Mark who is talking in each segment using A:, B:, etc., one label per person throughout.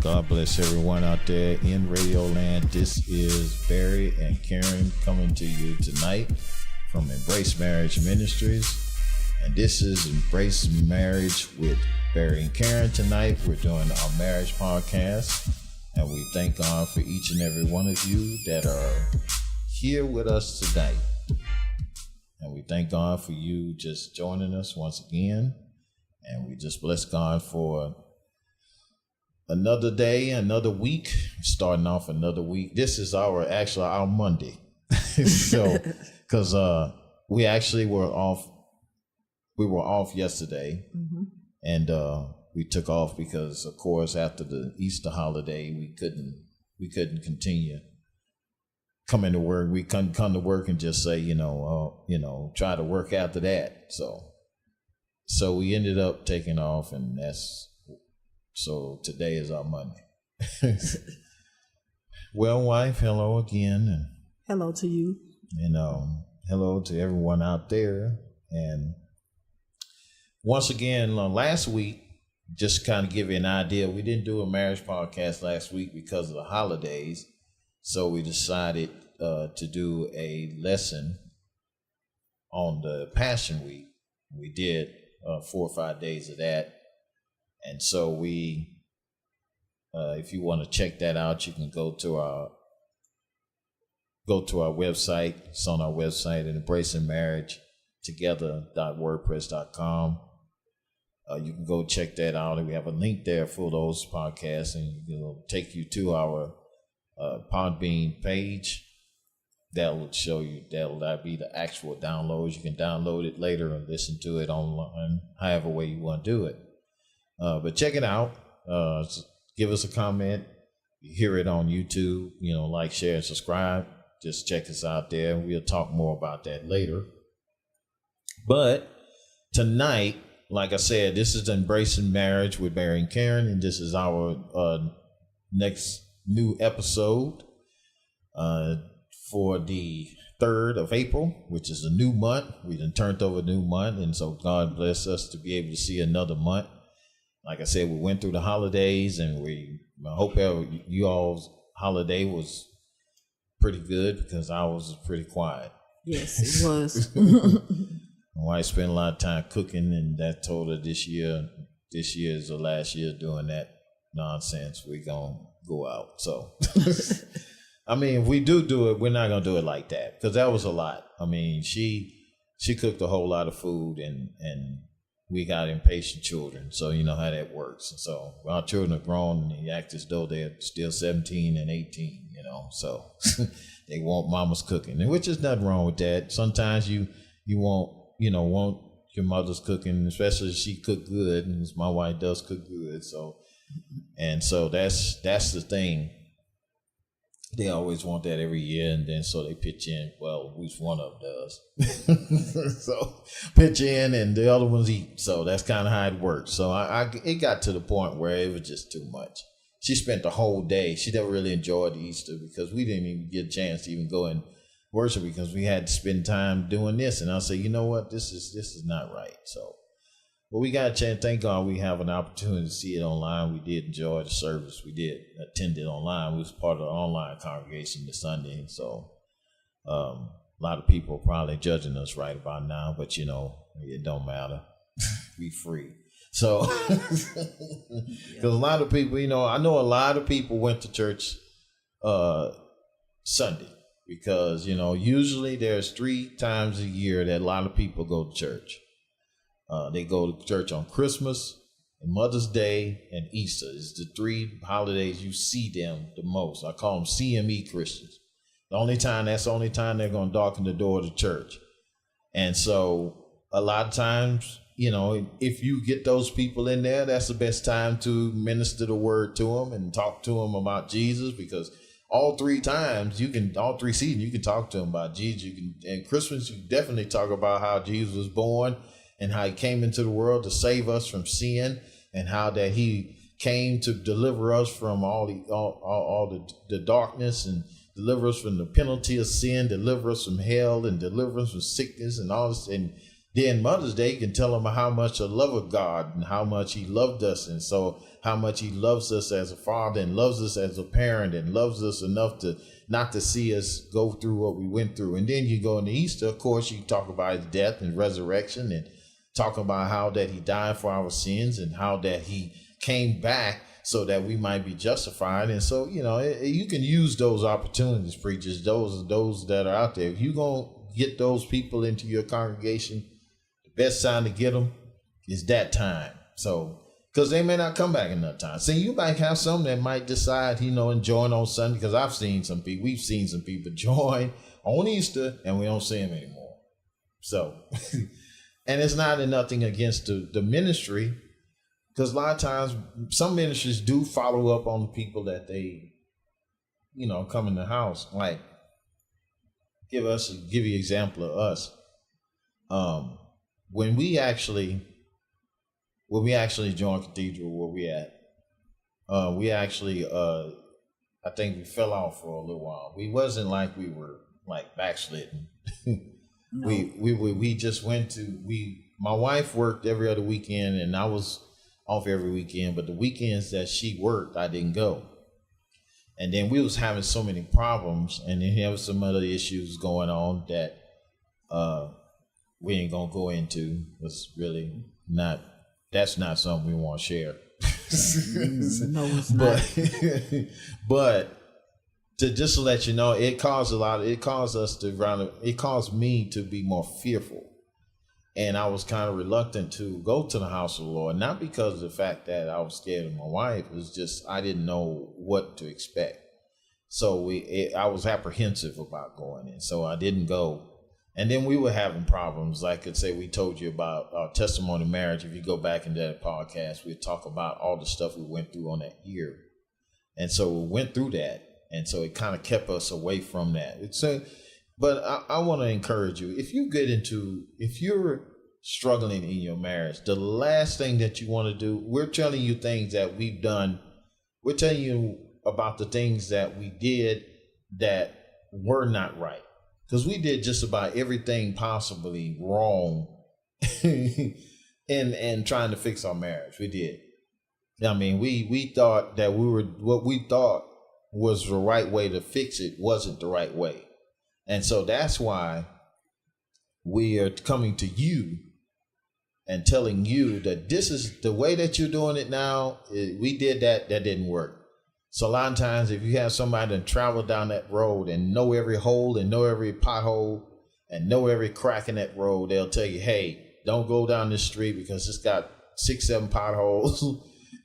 A: God bless everyone out there in Radio Land. This is Barry and Karen coming to you tonight from Embrace Marriage Ministries. And this is Embrace Marriage with Barry and Karen. Tonight we're doing our marriage podcast. And we thank God for each and every one of you that are here with us tonight. And we thank God for you just joining us once again. And we just bless God for another day, another week, starting off another week. This is our Monday. So, because we actually were off yesterday, and we took off because, of course, after the Easter holiday, we couldn't continue coming to work. We couldn't come to work and just say, try to work after that. So we ended up taking off, and so today is our Monday. Well, wife, hello again. And
B: hello to you.
A: And hello to everyone out there. And once again, last week, just kind of give you an idea, we didn't do a marriage podcast last week because of the holidays. So we decided to do a lesson on the Passion Week. We did 4 or 5 days of that. And so we, if you want to check that out, you can go to our website. It's on our website at embracingmarriagetogether.wordpress.com. You can go check that out. And we have a link there for those podcasts, and it'll take you to our Podbean page. That will show you, that'll be the actual downloads. You can download it later and listen to it online, however way you want to do it. But check it out. Give us a comment. You hear it on YouTube, like, share, and subscribe. Just check us out there. We'll talk more about that later. But tonight, like I said, this is Embracing Marriage with Barry and Karen, and this is our next new episode for the 3rd of April, which is a new month. We done turned over a new month, and so God bless us to be able to see another month. Like I said, we went through the holidays, and I hope you all's holiday was pretty good, because ours was pretty quiet.
B: Yes, it was.
A: My wife spent a lot of time cooking, and that told her this year is the last year doing that nonsense. We're going to go out. So, I mean, if we do it, we're not going to do it like that, because that was a lot. I mean, she cooked a whole lot of food, and we got impatient children, so you know how that works. And so our children are grown, and they act as though they're still 17 and 18, so they want mama's cooking, and which is nothing wrong with that. Sometimes you want your mother's cooking, especially if she cooked good, and my wife does cook good. So that's the thing. They always want that every year, and then so they pitch in. Well, at least one of them does. So pitch in, and the other ones eat. So that's kind of how it works. So it got to the point where it was just too much. She spent the whole day. She never really enjoyed Easter, because we didn't even get a chance to even go and worship, because we had to spend time doing this. And I say, you know what, this is not right. So, but we got a chance. Thank God we have an opportunity to see it online. We did enjoy the service. We did attend it online. We was part of the online congregation this Sunday. So a lot of people are probably judging us right about now, but it don't matter. We free. So, because a lot of people, I know a lot of people went to church Sunday, because, usually there's 3 times a year that a lot of people go to church. They go to church on Christmas, and Mother's Day, and Easter. It's the 3 holidays you see them the most. I call them CME Christians. That's the only time they're going to darken the door to church. And so a lot of times, if you get those people in there, that's the best time to minister the word to them and talk to them about Jesus, because all 3 seasons, you can talk to them about Jesus. And Christmas, you definitely talk about how Jesus was born, and how he came into the world to save us from sin, and how that he came to deliver us from all the darkness, and deliver us from the penalty of sin, deliver us from hell, and deliver us from sickness and all this. And Then Mother's Day, you can tell them how much the love of God and how much he loved us. And so how much he loves us as a father and loves us as a parent and loves us enough to not to see us go through what we went through. And then you go into Easter, of course, you talk about his death and resurrection and talk about how that he died for our sins and how that he came back so that we might be justified. And so, you can use those opportunities, preachers, those that are out there. If you're going to get those people into your congregation, the best time to get them is that time. So, because they may not come back another time. So you might have some that might decide, and join on Sunday, because we've seen some people join on Easter and we don't see them anymore. So, and it's not nothing against the ministry, because a lot of times some ministries do follow up on the people that they, come in the house. Like, give you an example of us. When we actually joined Cathedral, where we at, I think we fell off for a little while. We wasn't like we were like backsliding. No. We just went to, my wife worked every other weekend and I was off every weekend, but the weekends that she worked, I didn't go. And then we was having so many problems, and then there was some other issues going on that we ain't gonna go into. It's really not, that's not something we want to share.
B: No, it's not.
A: But to just to let you know, it caused me to be more fearful. And I was kind of reluctant to go to the house of the Lord, not because of the fact that I was scared of my wife. It was just I didn't know what to expect. So I was apprehensive about going in, so I didn't go. And then we were having problems. Like I say, we told you about our testimony marriage. If you go back into that podcast, we talk about all the stuff we went through on that year. And so we went through that. And so it kind of kept us away from that. But I want to encourage you, if you're struggling in your marriage, the last thing that you want to do, we're telling you things that we've done. We're telling you about the things that we did that were not right. Because we did just about everything possibly wrong in trying to fix our marriage. We did. I mean, we thought that what we thought was the right way to fix it wasn't the right way. And so that's why we are coming to you and telling you that this is the way that you're doing it now. We did that didn't work. So a lot of times if you have somebody that travel down that road and know every hole and know every pothole and know every crack in that road, they'll tell you, hey, don't go down this street because it's got 6-7 potholes.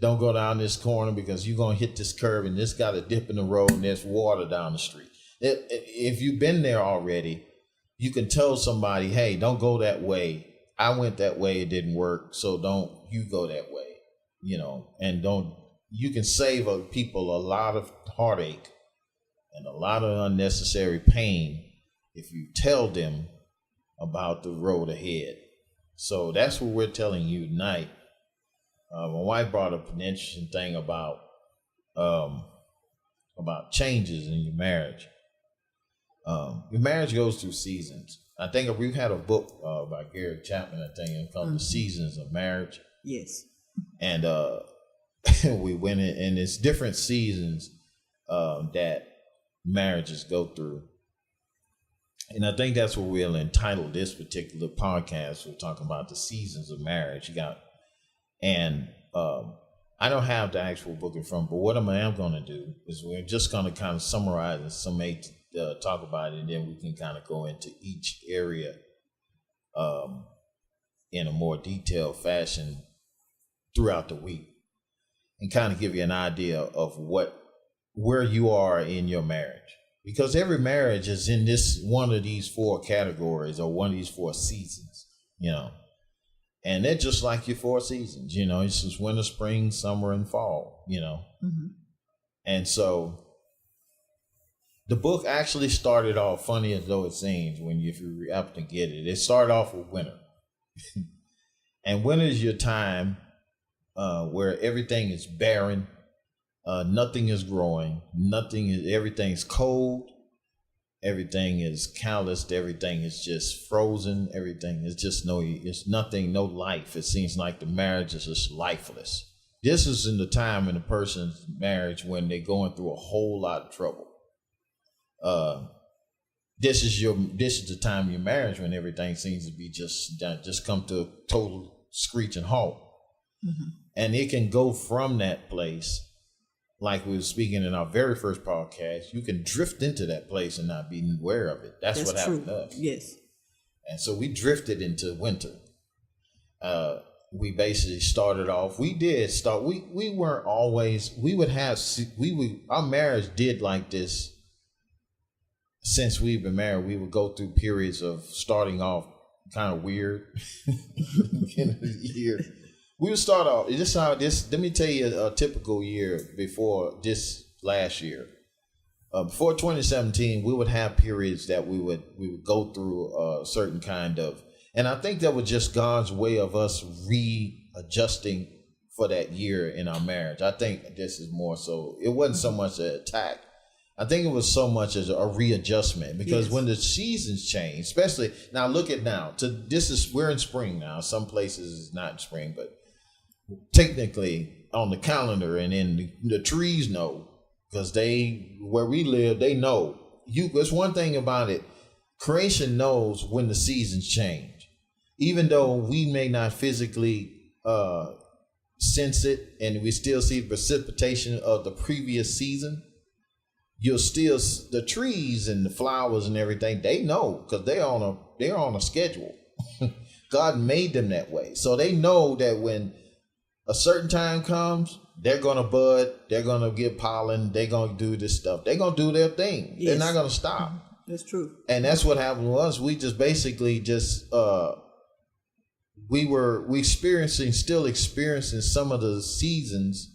A: Don't go down this corner because you're going to hit this curve and this got a dip in the road and there's water down the street. If you've been there already, you can tell somebody, hey, don't go that way. I went that way. It didn't work. So don't you go that way, and you can save people a lot of heartache and a lot of unnecessary pain if you tell them about the road ahead. So that's what we're telling you tonight. My wife brought up an interesting thing about changes in your marriage. Your marriage goes through seasons. I think we've had a book by Gary Chapman, I think, called The Seasons of Marriage.
B: Yes.
A: And we went in, and it's different seasons that marriages go through. And I think that's what we'll entitle this particular podcast. We're talking about the seasons of marriage. And I don't have the actual book in front, but what I am going to do is we're just going to kind of summarize and summate, talk about it, and then we can kind of go into each area in a more detailed fashion throughout the week and kind of give you an idea of where you are in your marriage. Because every marriage is in one of these 4 categories or one of these 4 seasons, And they're just like your 4 seasons, it's just winter, spring, summer, and fall, Mm-hmm. And so the book actually started off, funny as though it seems, if you happen to get it, it started off with winter. And winter is your time where everything is barren, nothing is growing, everything's cold, everything is calloused, everything is just frozen, everything is just it's nothing, no life. It seems like the marriage is just lifeless. This is in the time in a person's marriage when they're going through a whole lot of trouble. This is the time of your marriage when everything seems to be just come to a total screeching halt. Mm-hmm. And it can go from that place, like we were speaking in our very first podcast, you can drift into that place and not be aware of it. That's what happened to us.
B: Yes.
A: And so we drifted into winter. We basically started off, we weren't always, our marriage did like this. Since we've been married, we would go through periods of starting off kind of weird. Beginning of the year. We would start off, let me tell you a typical year before this last year. Before 2017, we would have periods that we would go through a certain kind of, and I think that was just God's way of us readjusting for that year in our marriage. I think this is more so, it wasn't so much an attack. I think it was so much as a readjustment, because when the seasons change, especially now, look at now. We're in spring now. Some places it's not in spring, but technically on the calendar, and then the trees know, because where we live, they know. There's one thing about it. Creation knows when the seasons change, even though we may not physically sense it, and we still see the precipitation of the previous season. You'll still, the trees and the flowers and everything, they know, because they're on a schedule. God made them that way. So they know that when a certain time comes, they're going to bud, they're going to get pollen, they're going to do this stuff. They're going to do their thing. Yes. They're not going to stop.
B: That's true.
A: And that's what happened to us. We just basically still experiencing some of the seasons,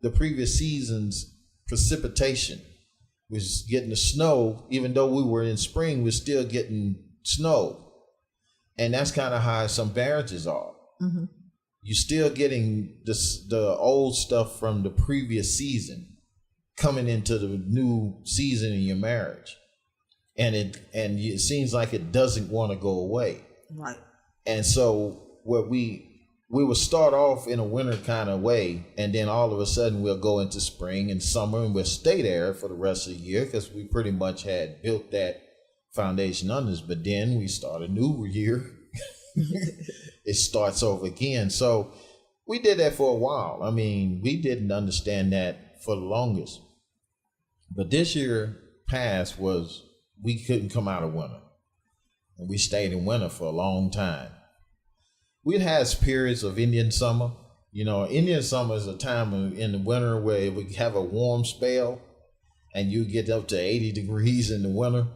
A: the previous seasons' precipitation. We're getting the snow, even though we were in spring, we're still getting snow. And that's kind of how some marriages are. Mm-hmm. You're still getting the old stuff from the previous season coming into the new season in your marriage. And it seems like it doesn't want to go away.
B: Right.
A: And so what we would start off in a winter kind of way, and then all of a sudden we'll go into spring and summer, and we'll stay there for the rest of the year, because we pretty much had built that foundation on us. But then we start a new year. It starts over again. So we did that for a while. I mean, we didn't understand that for the longest. But this year past was, we couldn't come out of winter. And we stayed in winter for a long time. We'd had periods of Indian summer. You know, Indian summer is a time in the winter where we have a warm spell, and you get up to 80 degrees in the winter,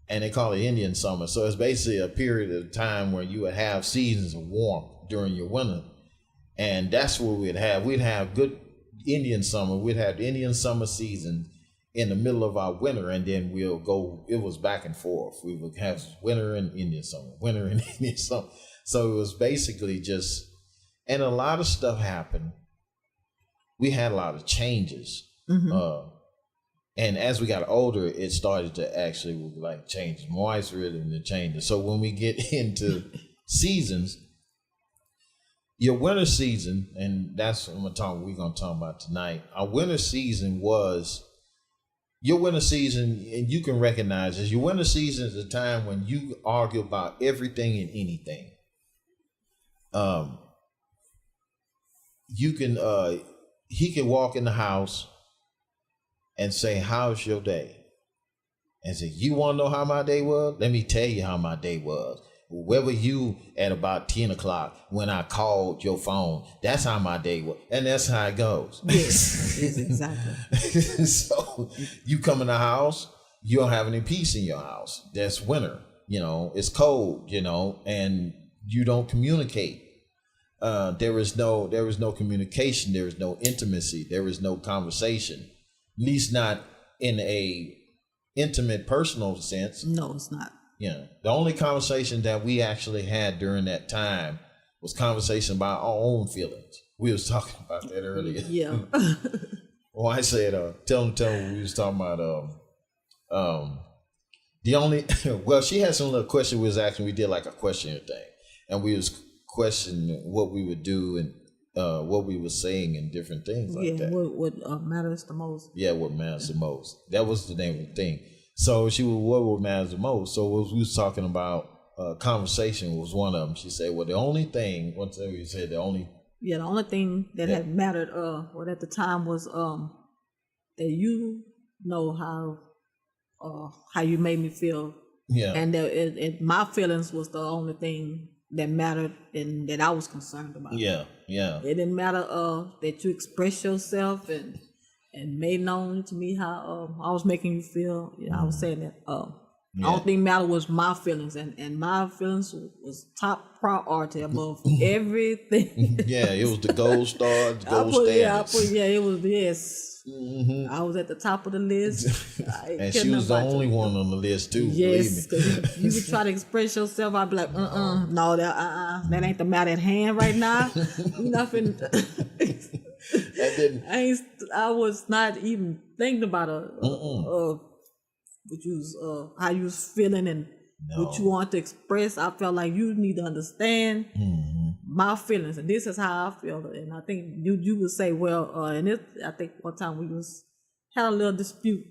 A: and they call it Indian summer. So it's basically a period of time where you would have seasons of warmth during your winter. And that's what we'd have. We'd have good Indian summer. We'd have Indian summer season in the middle of our winter, and then we'll go, it was back and forth. We would have winter and Indian summer, winter and Indian summer. So it was basically just, and a lot of stuff happened. We had a lot of changes. Mm-hmm. And as we got older, it started to actually like change. My wife's rhythm to change. So when we get into seasons, your winter season, and that's what we're going to talk about tonight. Our winter season was, your winter season, and you can recognize this, your winter season is a time when you argue about everything and anything. He can walk in the house and say, "How's your day?" And say, "You want to know how my day was? Let me tell you how my day was. Where were you at about 10 o'clock when I called your phone? That's how my day was." And that's how it goes.
B: Yes, exactly.
A: So you come in the house, you don't have any peace in your house. That's winter, it's cold, and you don't communicate. There is no communication. There is no intimacy. There is no conversation, at least not in a intimate, personal sense.
B: No, it's not.
A: The only conversation that we actually had during that time was conversation about our own feelings. We was talking about that earlier.
B: Yeah.
A: Well, I said, tell them we was talking about The only well, she had some little question we was asking. We did like a questionnaire thing, and we was questioning what we would do and what we were saying and different things like that.
B: What matters the most.
A: Yeah, what matters the most. That was the name of the thing. So she was, what matters the most? So what we was talking about, conversation was one of them. She said, well, the only thing, one thing you said, the only
B: thing that had mattered, at the time was that you know how you made me feel.
A: Yeah.
B: And that my feelings was the only thing that mattered and that I was concerned about.
A: Yeah, yeah.
B: It didn't matter that you express yourself and made known to me how I was making you feel. I was saying that the only thing mattered was my feelings, and my feelings was top priority above everything.
A: Yeah, it was the gold star, the gold standards.
B: It was, yes. Mm-hmm. I was at the top of the list.
A: And she was the only one on the list too.
B: Yes, because you would try to express yourself. I'd be like, no, that ain't the matter at hand right now. Nothing. I was not even thinking about how you was feeling and what you want to express. I felt like you need to understand my feelings, and this is how I feel. And I think you would say, well, I think one time we had a little dispute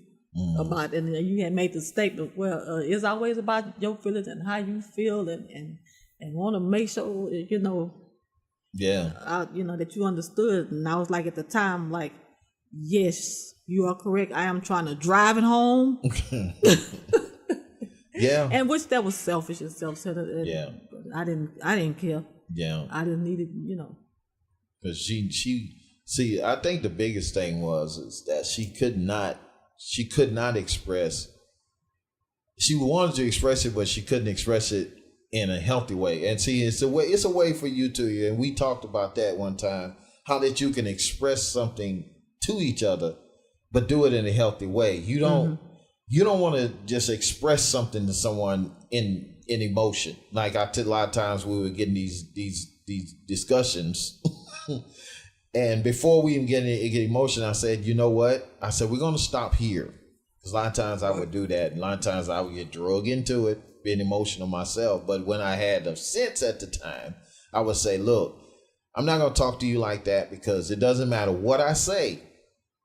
B: about it, and you had made the statement, well, it's always about your feelings and how you feel, and want to make sure that you understood. And I was like, at the time, like, yes, you are correct. I am trying to drive it home.
A: Yeah.
B: And which that was selfish and self-centered.
A: Yeah.
B: I didn't care.
A: Yeah.
B: I didn't need it,
A: Because see, I think the biggest thing is that she could not express. She wanted to express it, but she couldn't express it in a healthy way. And see, it's a way for you to, and we talked about that one time, how that you can express something to each other, but do it in a healthy way. You don't want to just express something to someone in emotion. Like a lot of times we were getting these discussions, and before we even get emotion, I said, you know what? I said, we're going to stop here. Because a lot of times I would do that, and a lot of times I would get drug into it, being emotional myself. But when I had the sense at the time, I would say, look, I'm not going to talk to you like that, because it doesn't matter what I say.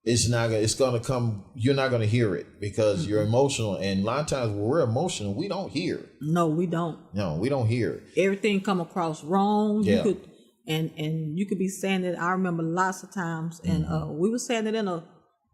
A: It's going to come, you're not going to hear it, because you're emotional. And a lot of times when we're emotional, we don't hear.
B: No, we don't.
A: No, we don't hear.
B: Everything come across wrong.
A: Yeah.
B: You could, and you could be saying it. I remember lots of times, and we were saying it in a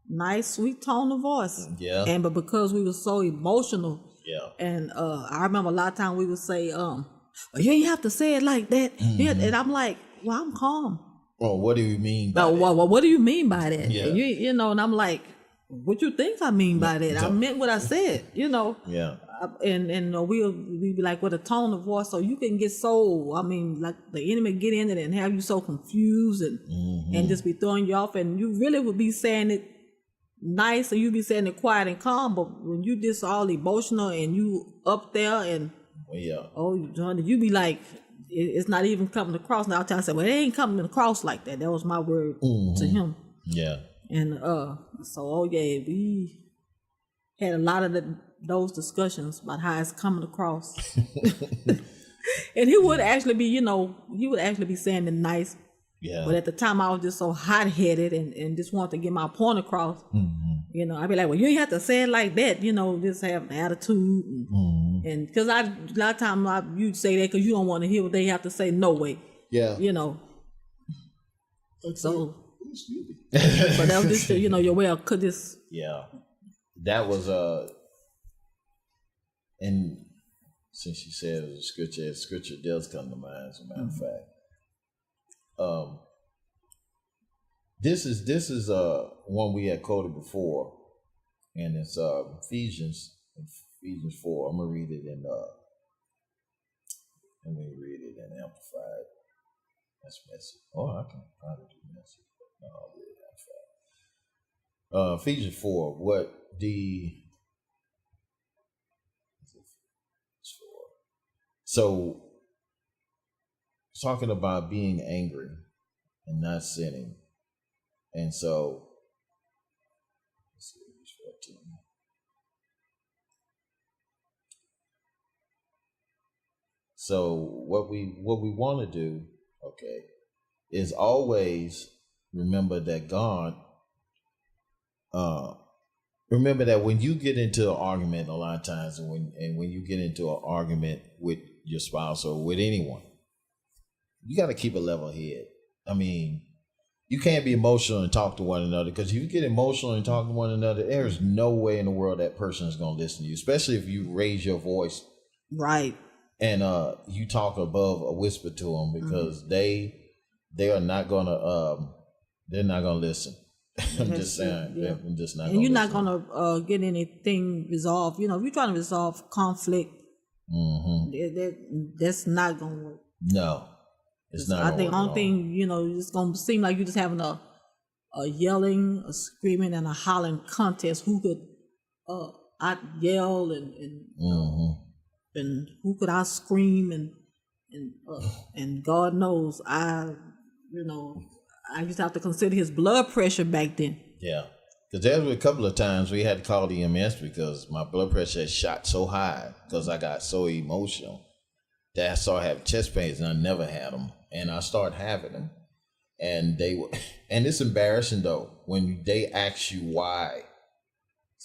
B: nice, sweet tone of voice.
A: Yeah.
B: But because we were so emotional.
A: Yeah.
B: And I remember a lot of times we would say, well, you ain't have to say it like that. Yeah. And I'm like, well, I'm calm.
A: Oh, what do you mean by that?
B: Well, what do you mean by that?
A: Yeah.
B: And and I'm like, what you think I mean by that? I meant what I said,
A: Yeah.
B: And we'll be like with a tone of voice, so you can get like the enemy get in it and have you so confused and just be throwing you off, and you really would be saying it nice, and you be saying it quiet and calm, but when you just all emotional and you up there and Johnny, you be like, it's not even coming across. Now I said, well, it ain't coming across like that. That was my word to him.
A: Yeah.
B: And we had a lot of those discussions about how it's coming across. And he would actually be saying it nice.
A: Yeah.
B: But at the time I was just so hot-headed and just wanted to get my point across. I'd be like, well, you ain't have to say it like that, just have an attitude. And because a lot of times you'd say that because you don't want to hear what they have to say. No way.
A: Yeah.
B: So, but that was just, your way of could this.
A: Yeah. That was, and since you said it was a scripture does come to mind, as a matter of fact. This is one we had quoted before, and it's Ephesians 4. I'm gonna read it in Amplified. That's Message. Oh, I can probably do Message, but no, I'll read it Amplified. Ephesians 4. So talking about being angry and not sinning. And so, let's see, verse 14. So what we want to do, okay, is always remember that God. Remember that when you get into an argument, a lot of times, and when you get into an argument with your spouse or with anyone, you got to keep a level head. I mean, you can't be emotional and talk to one another, because if you get emotional and talk to one another, there is no way in the world that person is going to listen to you, especially if you raise your voice.
B: Right.
A: And you talk above a whisper to them, because they are not going to, they're not going to listen. I'm just saying. Yeah. I'm just not.
B: And you're not gonna get anything resolved. You know, if you're trying to resolve conflict, that's not gonna work.
A: No, it's not.
B: I think the only thing, you know, it's gonna seem like you're just having a yelling, a screaming, and a hollering contest. Who could out yell and who could out scream and God knows I used to have to consider his blood pressure back then.
A: Yeah, because there were a couple of times we had to call the EMS because my blood pressure had shot so high because I got so emotional that I started having chest pains, and I never had them, and I started having them, and and it's embarrassing though when they ask you why.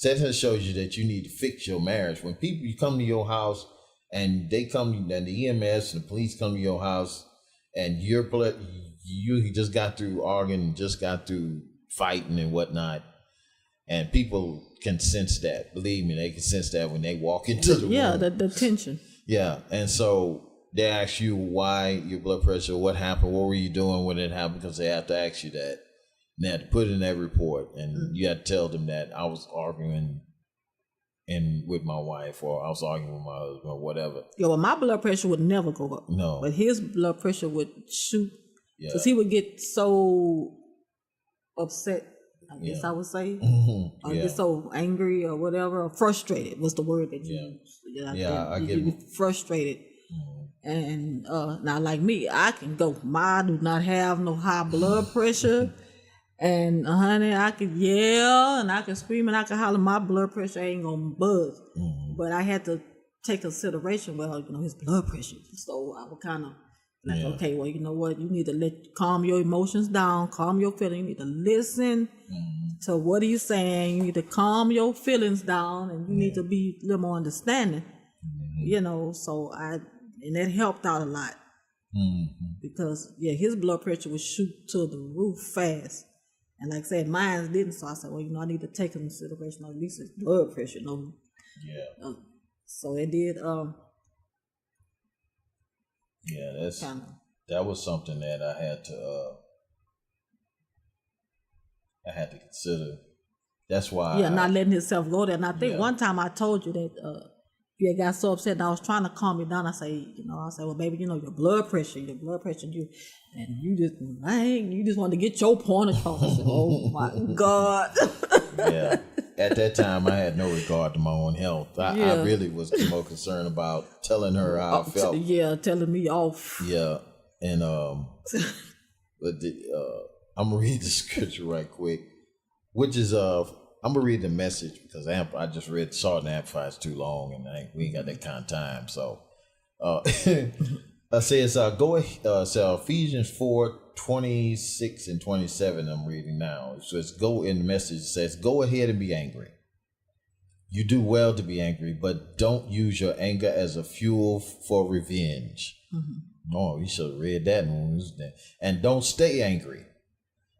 A: That shows you that you need to fix your marriage. When people you come to your house and they come, and the EMS and the police come to your house, and your blood. You just got through arguing, just got through fighting and whatnot, and people can sense that. Believe me, they can sense that when they walk into the room.
B: Yeah, the tension.
A: Yeah, and so they ask you why your blood pressure, what happened, what were you doing when it happened, because they have to ask you that. And they have to put in that report, and you have to tell them that I was arguing with my wife, or I was arguing with my husband, or whatever.
B: Yeah, well, my blood pressure would never go up.
A: No,
B: but his blood pressure would shoot.
A: Yeah.
B: Because he would get so upset, I guess I would say, or get so angry or whatever, or frustrated was the word that you used.
A: I get
B: you frustrated. And now, like me, I can go. I do not have no high blood pressure. And honey, I could yell and I can scream and I can holler. My blood pressure ain't gonna budge. But I had to take consideration, well, his blood pressure. So I would kind of okay, well, you know what? You need to calm your emotions down, calm your feelings. You need to listen to what he's saying. You need to calm your feelings down, and you need to be a little more understanding. So and that helped out a lot because his blood pressure would shoot to the roof fast, and like I said, mine didn't. So I said, well, I need to take into consideration at least his blood pressure. So it did.
A: Yeah, that was something that I had to consider. That's why.
B: Yeah, not letting himself go there. And I think one time I told you that you had got so upset, and I was trying to calm you down. I say, well, baby, your blood pressure, you just wanted to get your point across. I said, oh my God.
A: Yeah. At that time, I had no regard to my own health. I really was more concerned about telling her how I felt.
B: Yeah, telling me off.
A: Yeah, and but I'm gonna read the scripture right quick, which is I'm gonna read the Message because I just read Salt and Amplify. It's too long, and we ain't got that kind of time. So it says go ahead. So Ephesians 4:26 and 27 I'm reading now. So it's go in the Message. It says, go ahead and be angry. You do well to be angry, but don't use your anger as a fuel for revenge. Oh, you should have read that one. And don't stay angry.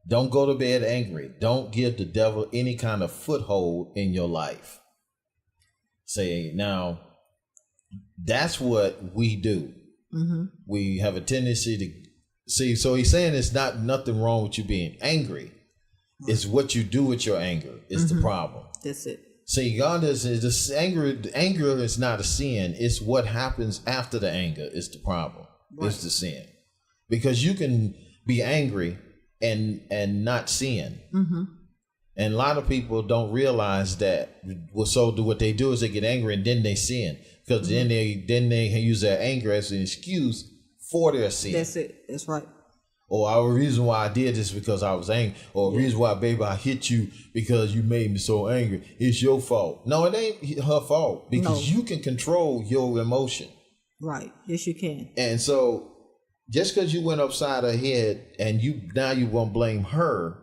A: Don't go to bed angry. Don't give the devil any kind of foothold in your life. Say, now, that's what we do. We have a tendency to see, so he's saying it's nothing wrong with you being angry. It's what you do with your anger is the problem.
B: That's it.
A: See, God is this anger is not a sin. It's what happens after the anger is the problem. Right. It's the sin. Because you can be angry and not sin. And a lot of people don't realize that. So what they do is they get angry and then they sin. Because then they use their anger as an excuse for their sin.
B: That's it. That's right.
A: Or the reason why I did this because I was angry. Or the reason why, baby, I hit you because you made me so angry. It's your fault. No, it ain't her fault because you can control your emotion.
B: Right. Yes, you can.
A: And so just because you went upside her head and you won't blame her,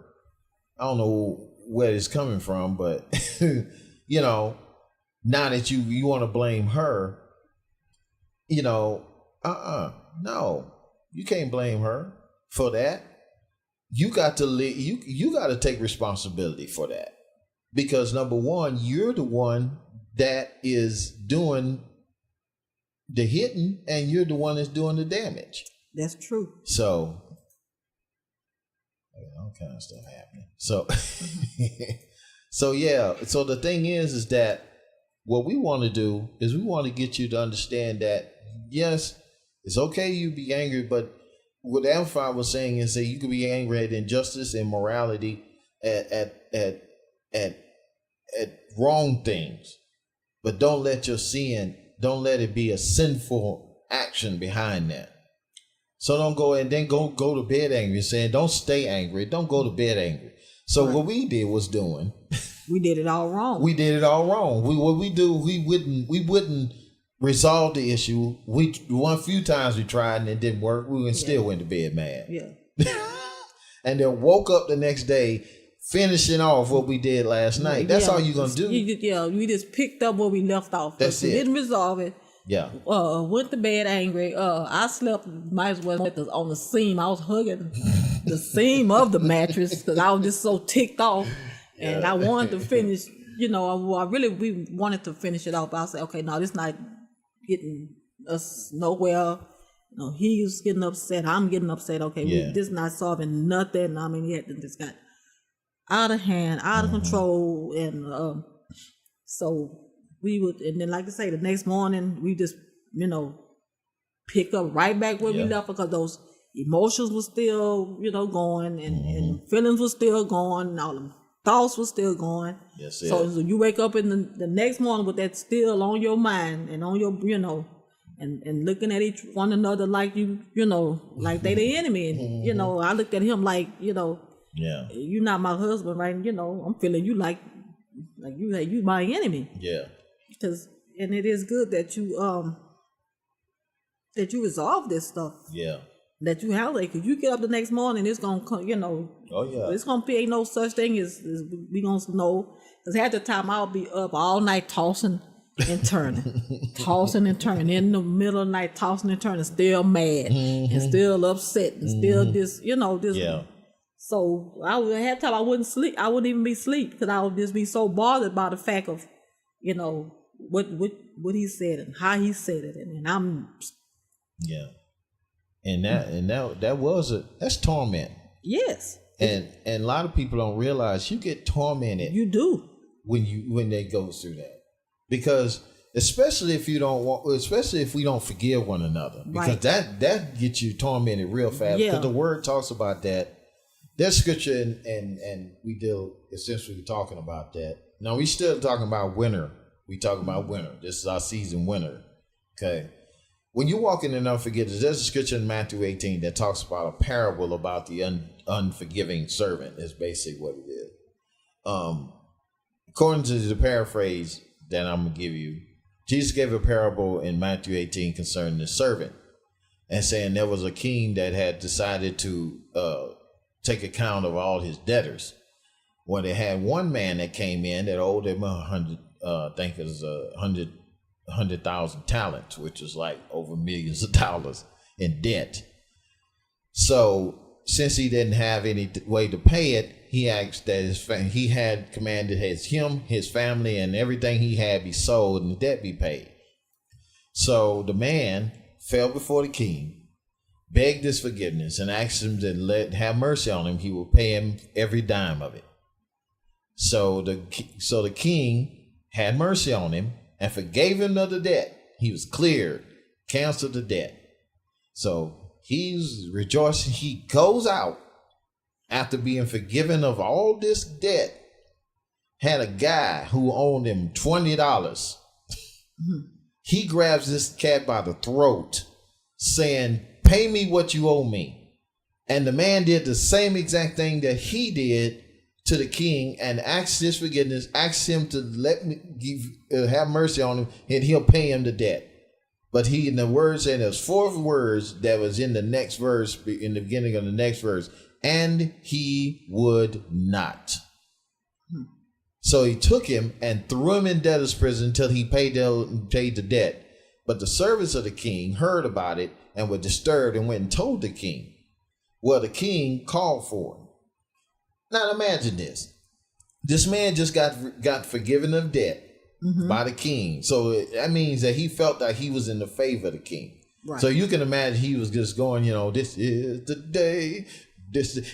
A: I don't know where it's coming from, but now that you want to blame her, no, you can't blame her for that. You got to you got to take responsibility for that, because number one, you're the one that is doing the hitting, and you're the one that's doing the damage.
B: That's true.
A: So all kind of stuff happening. So so yeah. So the thing is that what we want to do is we want to get you to understand that yes, it's okay you be angry, but what Amplify was saying is that you can be angry at injustice and morality, at wrong things, but don't let it be a sinful action behind that. So don't go and then go to bed angry, saying don't stay angry, don't go to bed angry. So right. What we did was
B: we did it all wrong.
A: We did it all wrong. We wouldn't resolve the issue. One few times we tried and it didn't work. We still went to bed mad.
B: Yeah.
A: And then woke up the next day finishing off what we did last night. That's all you're gonna do.
B: We just picked up where we left off.
A: That's it.
B: We didn't resolve it.
A: Yeah.
B: Went to bed angry. I slept might as well on the seam. I was hugging the seam of the mattress because I was just so ticked off, and I wanted to finish. We wanted to finish it off. I said, okay, no, this not getting us nowhere. He's getting upset. I'm getting upset. Okay, this not solving nothing. I mean, this got out of hand, out of control, and so we would, and then like I say, the next morning we just pick up right back where we left, because those emotions were still going, and feelings were still going, and all them thoughts were still going.
A: Yes,
B: so you wake up in the next morning with that still on your mind and on your and looking at each one another like like they the enemy, and I looked at him like you're not my husband, right? And, I'm feeling you like you my enemy.
A: Yeah.
B: And it is good that you resolve this stuff.
A: Yeah.
B: That you handle it, because you get up the next morning, it's gonna come.
A: Oh yeah.
B: It's gonna be ain't no such thing as we gonna know. Because half the time I'll be up all night tossing and turning, tossing and turning in the middle of the night, tossing and turning, still mad and still upset and still this.
A: Yeah.
B: So half the time I wouldn't sleep. I wouldn't even be asleep because I would just be so bothered by the fact of what he said and how he said it, and I'm that's torment. Yes.
A: And a lot of people don't realize you get tormented.
B: You do
A: when they go through that, because especially if we don't forgive one another, because that gets you tormented real fast.
B: Yeah.
A: Because the word talks about that. There's scripture and we deal essentially talking about that. Now we still talking about winter. We talking about winter. This is our season, winter. Okay. When you walk in and unforgiveness, there's a scripture in Matthew 18 that talks about a parable about the unforgiving servant. Is basically what it is. According to the paraphrase that I'm gonna give you, Jesus gave a parable in Matthew 18 concerning the servant, and saying there was a king that had decided to take account of all his debtors. Well, they had one man that came in that owed him 100,000 talents, which is like over millions of dollars in debt. So since he didn't have any way to pay it, he asked that he had commanded his family, and everything he had be sold and the debt be paid. So the man fell before the king, begged his forgiveness, and asked him to have mercy on him. He will pay him every dime of it. So the king had mercy on him and forgave him of the debt. He was cleared, canceled the debt. So he's rejoicing. He goes out after being forgiven of all this debt. Had a guy who owed him $20. He grabs this cat by the throat, saying, "Pay me what you owe me." And the man did the same exact thing that he did to the king, and asked his forgiveness, asked him to have mercy on him, and he'll pay him the debt. But he, in the words, and there's 4 words that was in the next verse, in the beginning of the next verse, and he would not. So he took him and threw him in debtor's prison until he paid the debt. But the servants of the king heard about it and were disturbed and went and told the king. Well, the king called for him. Now imagine this. This man just got forgiven of debt by the king. So that means that he felt that he was in the favor of the king. Right. So you can imagine he was just going, this is the day.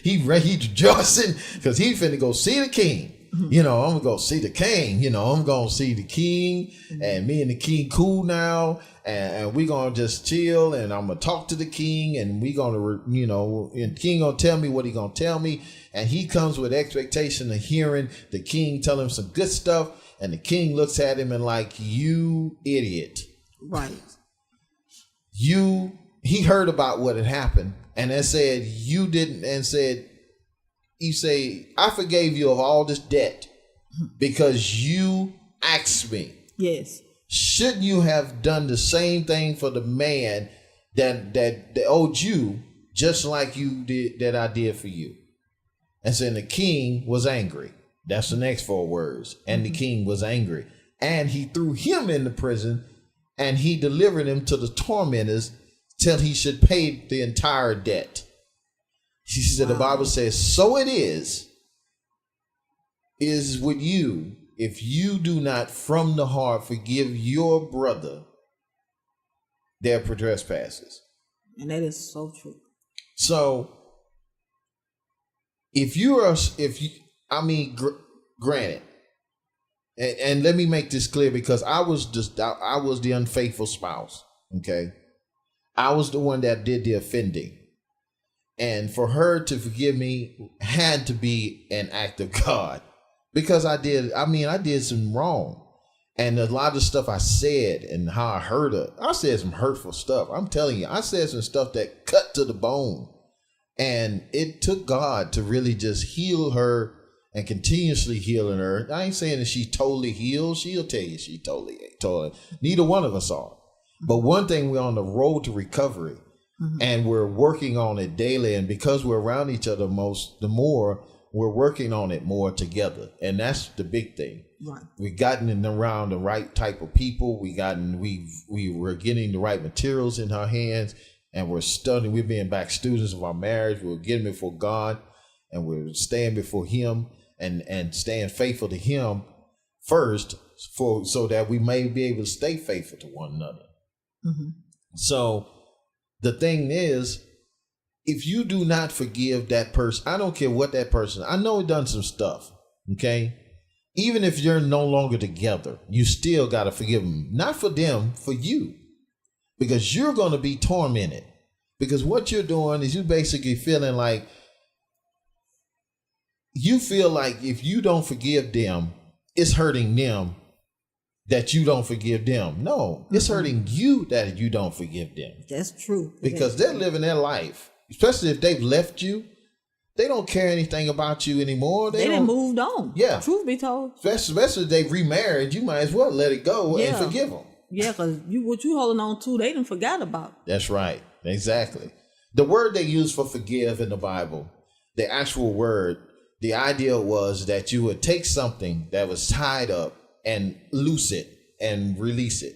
A: He rejoicing because he finna go see the king. I'm gonna go see the king. I'm gonna see the king, and me and the king cool now, and we gonna just chill, and I'm gonna talk to the king, and we gonna, and the king gonna tell me what he gonna tell me, and he comes with expectation of hearing the king tell him some good stuff, and the king looks at him and like, you idiot,
B: right?
A: He heard about what had happened, and then said you didn't, and said. You say, I forgave you of all this debt because you asked me.
B: Yes.
A: Shouldn't you have done the same thing for the man that owed you just like you did, that I did for you? And so the king was angry. That's the next 4 words. And the king was angry. And he threw him in the prison and he delivered him to the tormentors till he should pay the entire debt. She said, The Bible says, so it is with you if you do not from the heart forgive your brother their trespasses.
B: And that is so true.
A: So granted, and let me make this clear because I was the unfaithful spouse. Okay. I was the one that did the offending. And for her to forgive me had to be an act of God because I did some wrong. And a lot of stuff I said and how I hurt her, I said some hurtful stuff. I'm telling you, I said some stuff that cut to the bone. And it took God to really just heal her and continuously healing her. I ain't saying that she's totally healed. She'll tell you she totally. Neither one of us are. But one thing, we're on the road to recovery. And we're working on it daily. And because we're around each other the more we're working on it more together. And that's the big thing. Right. We've gotten around the right type of people. We're getting the right materials in our hands, and we're studying. We're being back students of our marriage. We're getting before God, and we're staying before him and staying faithful to him first so that we may be able to stay faithful to one another. So the thing is, if you do not forgive that person, I don't care what that person, I know he done some stuff, okay? Even if you're no longer together, you still got to forgive them. Not for them, for you. Because you're going to be tormented. Because what you're doing is you basically feeling like, you feel like if you don't forgive them, it's hurting them that you don't forgive them. No, it's hurting you that you don't forgive them.
B: That's true.
A: Because they're living their life, especially if they've left you. They don't care anything about you anymore. They
B: done moved on.
A: Yeah.
B: Truth be told.
A: Especially if they've remarried, you might as well let it go and forgive them.
B: Yeah, because what you holding on to, they done forgot about.
A: That's right. Exactly. The word they use for forgive in the Bible, the actual word, the idea was that you would take something that was tied up and loose it and release it.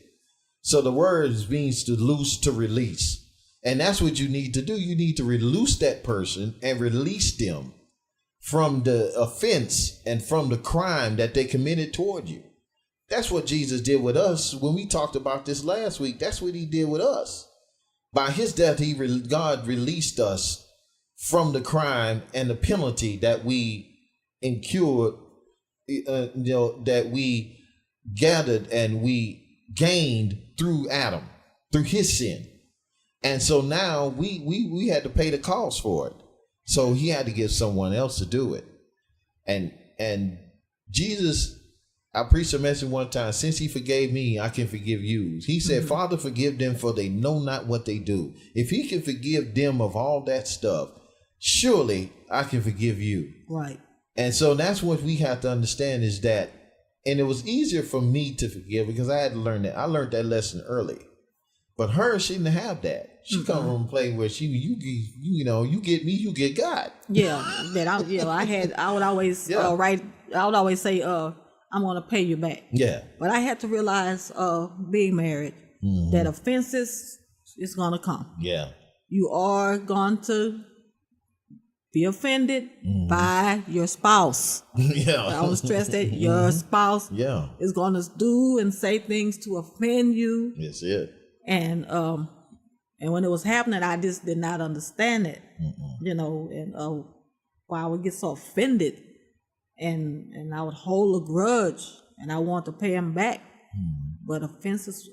A: So the word means to loose, to release. And that's what you need to do. You need to release that person and release them from the offense and from the crime that they committed toward you. That's what Jesus did with us. When we talked about this last week, that's what he did with us. By his death, God released us from the crime and the penalty that we incurred, that we gathered and we gained through Adam, through his sin. And so now we had to pay the cost for it. So he had to give someone else to do it. And Jesus, I preached a message one time, since he forgave me, I can forgive you. He said, Father, forgive them, for they know not what they do. If he can forgive them of all that stuff, surely I can forgive you.
B: Right.
A: And so that's what we have to understand is that, and it was easier for me to forgive because I had to learn that. I learned that lesson early. But her, she didn't have that. She come from a place where you get me, you get God.
B: Yeah, that I would always say, I'm gonna pay you back.
A: Yeah.
B: But I had to realize, being married, that offenses is gonna come.
A: Yeah.
B: You are going to be offended by your spouse.
A: Yeah.
B: I was stressed that your spouse is gonna do and say things to offend you.
A: That's it.
B: And when it was happening, I just did not understand it, and why I would get so offended, and I would hold a grudge, and I want to pay him back. But offenses,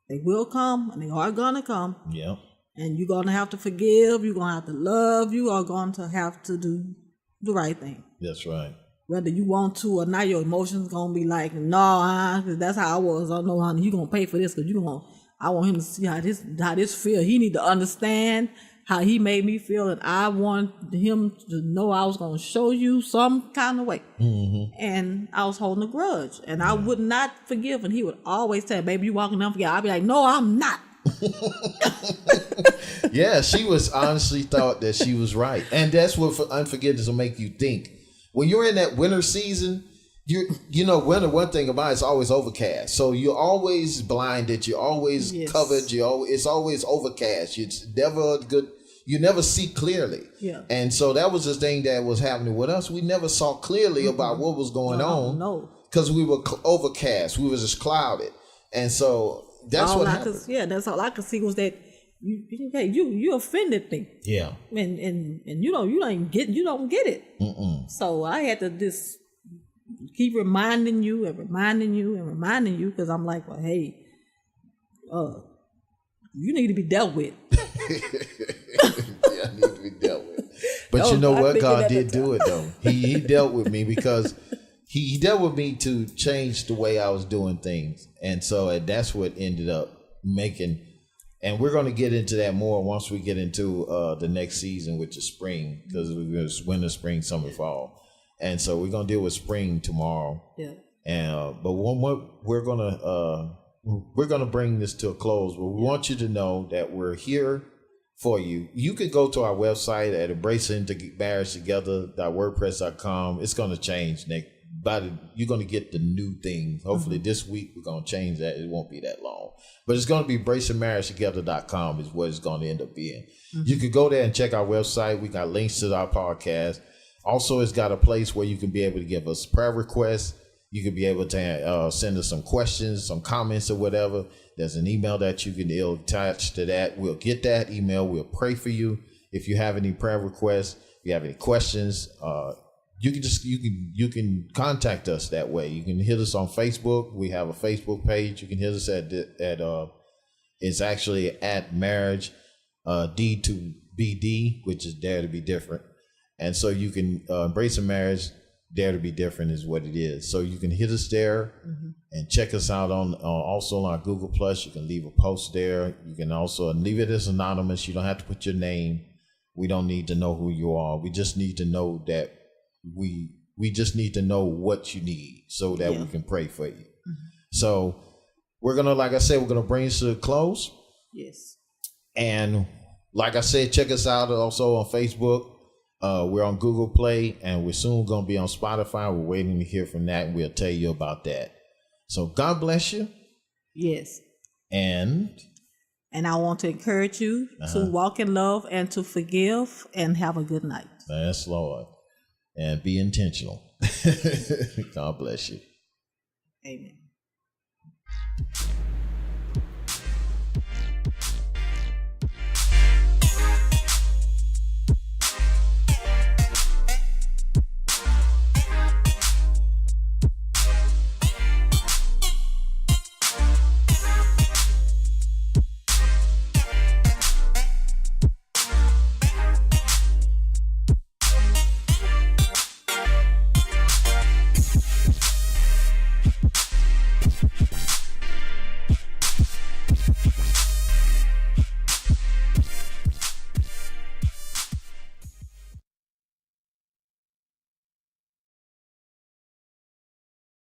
B: they will come, and they are gonna come.
A: Yeah.
B: And you're gonna have to forgive. You're gonna have to love. You are going to have to do the right thing.
A: That's right.
B: Whether you want to or not, your emotions gonna be like, no, because that's how I was. I know, honey, you gonna pay for this because I want him to see how this feel. He need to understand how he made me feel, and I want him to know I was going to show you some kind of way. And I was holding a grudge, and I would not forgive. And he would always say, "Baby, you walking down forget." I'd be like, "No, I'm not."
A: Yeah, she was honestly thought that she was right, and that's what unforgiveness will make you think. When you're in that winter season. Winter, one thing about it's always overcast. So you're always blinded. You're always covered. It's always overcast. It's never good. You never see clearly. Yeah. And so that was the thing that was happening with us. We never saw clearly about what was going on. No. Because we were overcast. We were just clouded. And so that's what happened.
B: That's all I could see was that you offended me. Yeah. And you don't get it. So I had to just keep reminding you because I'm like, well, hey, you need to be dealt with.
A: I need to be dealt with. But you know what? God did do it though. He dealt with me because he dealt with me to change the way I was doing things. And so that's what ended up making, and we're going to get into that more once we get into the next season, which is spring, because it's winter, spring, summer, fall. And so we're gonna deal with spring tomorrow. Yeah. And but we're gonna bring this to a close. But we want you to know that we're here for you. You can go to our website at embracingmarriagetogether.wordpress.com. It's gonna change next. You're gonna get the new things. Hopefully this week we're gonna change that. It won't be that long. But it's gonna be embracingmarriagetogether.com is what it's gonna end up being. You can go there and check our website. We got links to our podcast. Also, it's got a place where you can be able to give us prayer requests. You can be able to send us some questions, some comments or whatever. There's an email that you can attach to that. We'll get that email. We'll pray for you. If you have any prayer requests, if you have any questions, you can contact us that way. You can hit us on Facebook. We have a Facebook page. You can hit us at it's actually at marriage D2BD, which is Dare to Be Different. And so you can embrace a marriage, dare to be different is what it is. So you can hit us there and check us out also on our Google Plus. You can leave a post there. You can also leave it as anonymous. You don't have to put your name. We don't need to know who you are. We just need to know that we just need to know what you need so that we can pray for you. So we're gonna, like I said, we're gonna bring this to a close. Yes. And like I said, check us out also on Facebook. We're on Google Play, and we're soon going to be on Spotify. We're waiting to hear from that, and we'll tell you about that. So God bless you. Yes. And I want to encourage you to walk in love and to forgive and have a good night. Yes, Lord. And be intentional. God bless you. Amen.